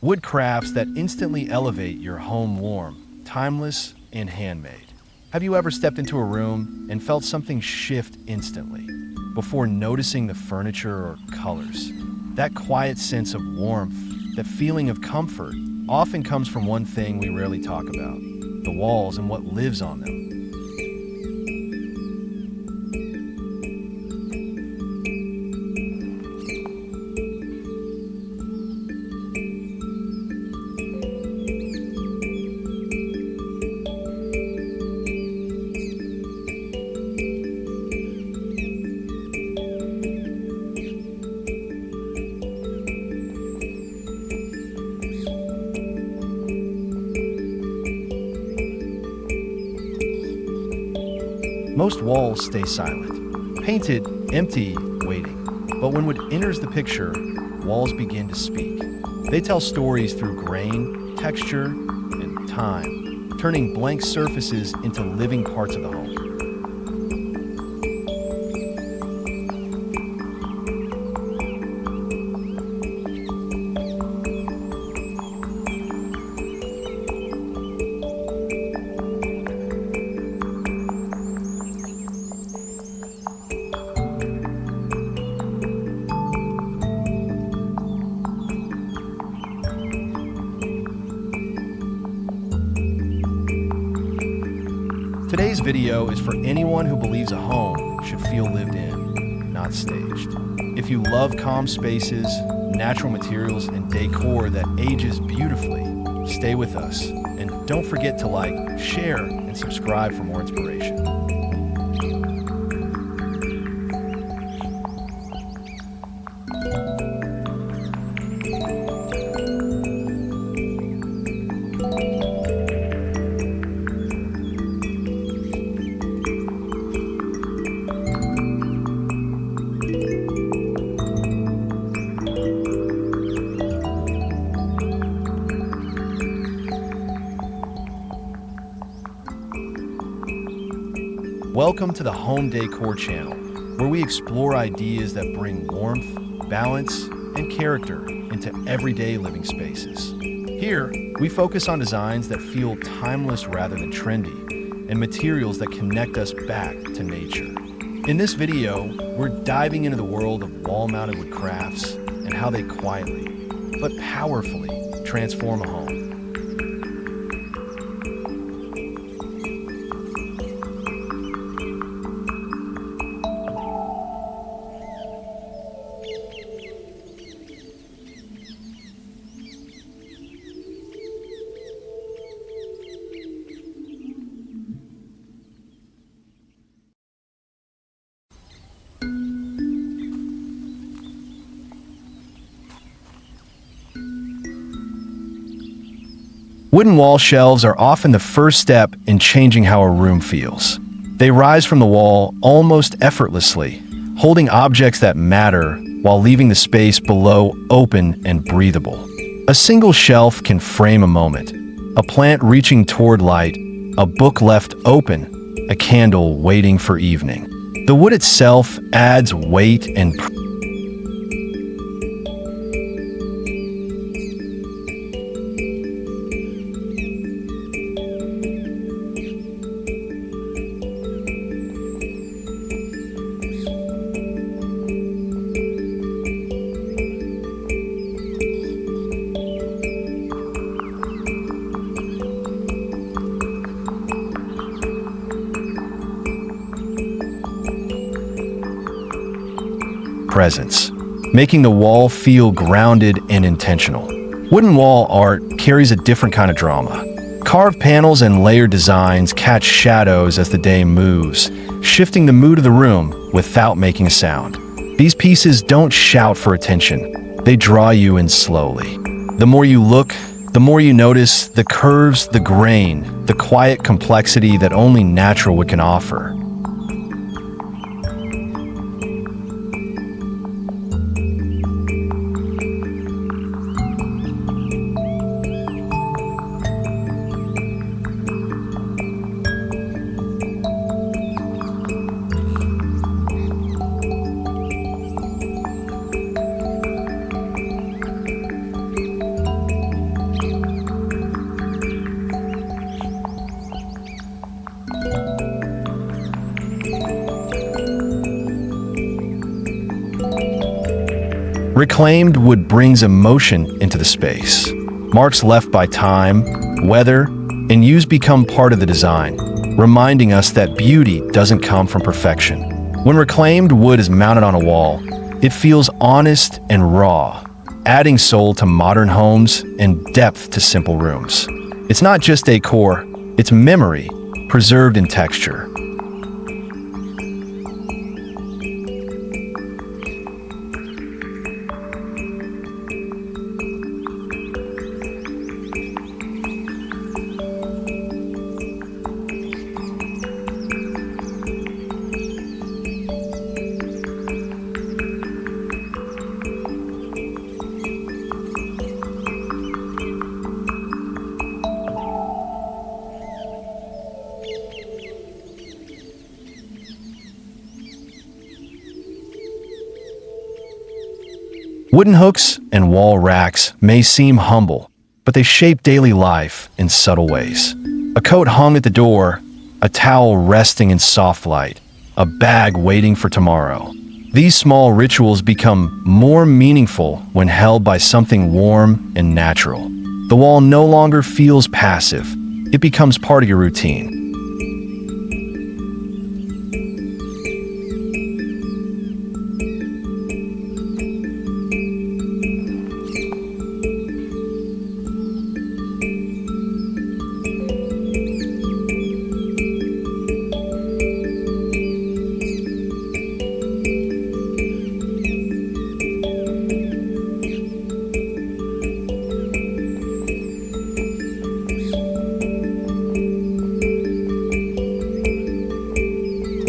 Wood crafts that instantly elevate your home warm, timeless, and handmade. Have you ever stepped into a room and felt something shift instantly before noticing the furniture or colors? That quiet sense of warmth, that feeling of comfort, often comes from one thing we rarely talk about: the walls and what lives on them. Most walls stay silent, painted, empty, waiting. But when wood enters the picture, walls begin to speak. They tell stories through grain, texture, and time, turning blank surfaces into living parts of the home. Today's video is for anyone who believes a home should feel lived in, not staged. If you love calm spaces, natural materials, and decor that ages beautifully, stay with us. And don't forget to like, share, and subscribe for more inspiration. Welcome to the Home Decor channel, where we explore ideas that bring warmth, balance, and character into everyday living spaces. Here, we focus on designs that feel timeless rather than trendy, and materials that connect us back to nature. In this video, we're diving into the world of wall-mounted wood crafts and how they quietly, but powerfully, transform a home. Wooden wall shelves are often the first step in changing how a room feels. They rise from the wall almost effortlessly, holding objects that matter while leaving the space below open and breathable. A single shelf can frame a moment: a plant reaching toward light, a book left open, a candle waiting for evening. The wood itself adds weight and presence, making the wall feel grounded and intentional. Wooden wall art carries a different kind of drama. Carved panels and layered designs catch shadows as the day moves, shifting the mood of the room without making a sound. These pieces don't shout for attention, they draw you in slowly. The more you look, the more you notice the curves, the grain, the quiet complexity that only natural wood can offer. Reclaimed wood brings emotion into the space. Marks left by time, weather, and use become part of the design, reminding us that beauty doesn't come from perfection. When reclaimed wood is mounted on a wall, it feels honest and raw, adding soul to modern homes and depth to simple rooms. It's not just decor, it's memory, preserved in texture. Wooden hooks and wall racks may seem humble, but they shape daily life in subtle ways. A coat hung at the door, a towel resting in soft light, a bag waiting for tomorrow. These small rituals become more meaningful when held by something warm and natural. The wall no longer feels passive, it becomes part of your routine.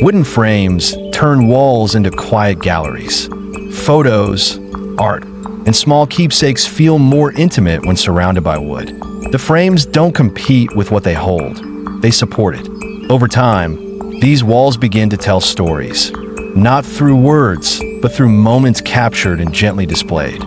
Wooden frames turn walls into quiet galleries. Photos, art, and small keepsakes feel more intimate when surrounded by wood. The frames don't compete with what they hold, they support it. Over time, these walls begin to tell stories, not through words, but through moments captured and gently displayed.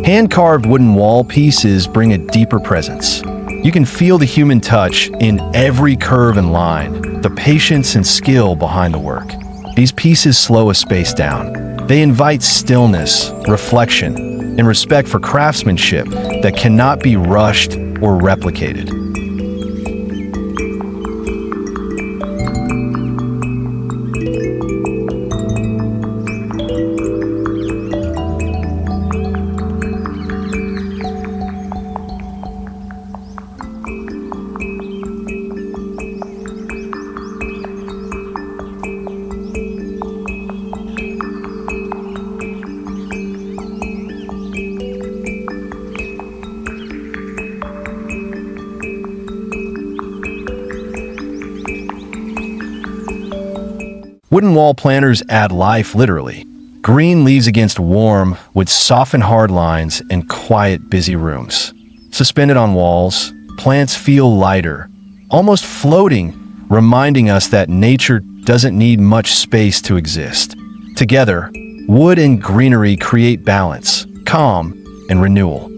Hand-carved wooden wall pieces bring a deeper presence. You can feel the human touch in every curve and line, the patience and skill behind the work. These pieces slow a space down. They invite stillness, reflection, and respect for craftsmanship that cannot be rushed or replicated. Wooden wall planters add life literally. Green leaves against warm would soften hard lines and quiet busy rooms. Suspended on walls, plants feel lighter, almost floating, reminding us that nature doesn't need much space to exist. Together, wood and greenery create balance, calm, and renewal.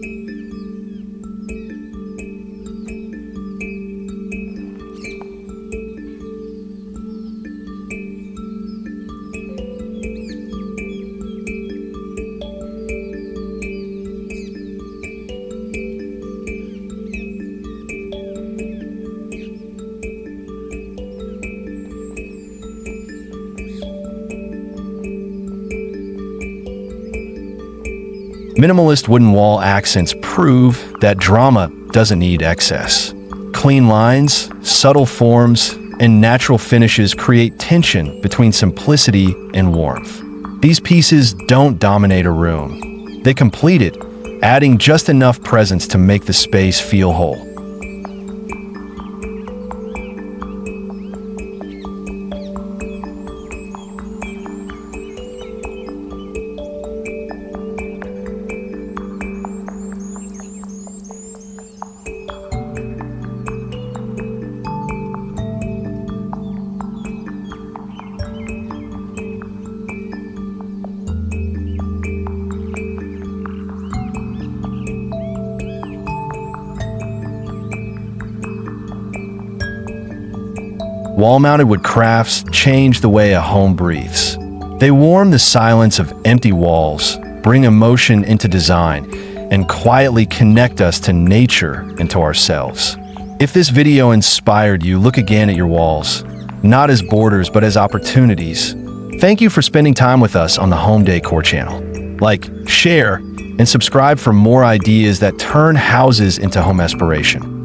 Minimalist wooden wall accents prove that drama doesn't need excess. Clean lines, subtle forms, and natural finishes create tension between simplicity and warmth. These pieces don't dominate a room. They complete it, adding just enough presence to make the space feel whole. Wall-mounted wood crafts change the way a home breathes. They warm the silence of empty walls, bring emotion into design, and quietly connect us to nature and to ourselves. If this video inspired you, look again at your walls, not as borders, but as opportunities. Thank you for spending time with us on the Home Decor channel. Like, share, and subscribe for more ideas that turn houses into home aspiration.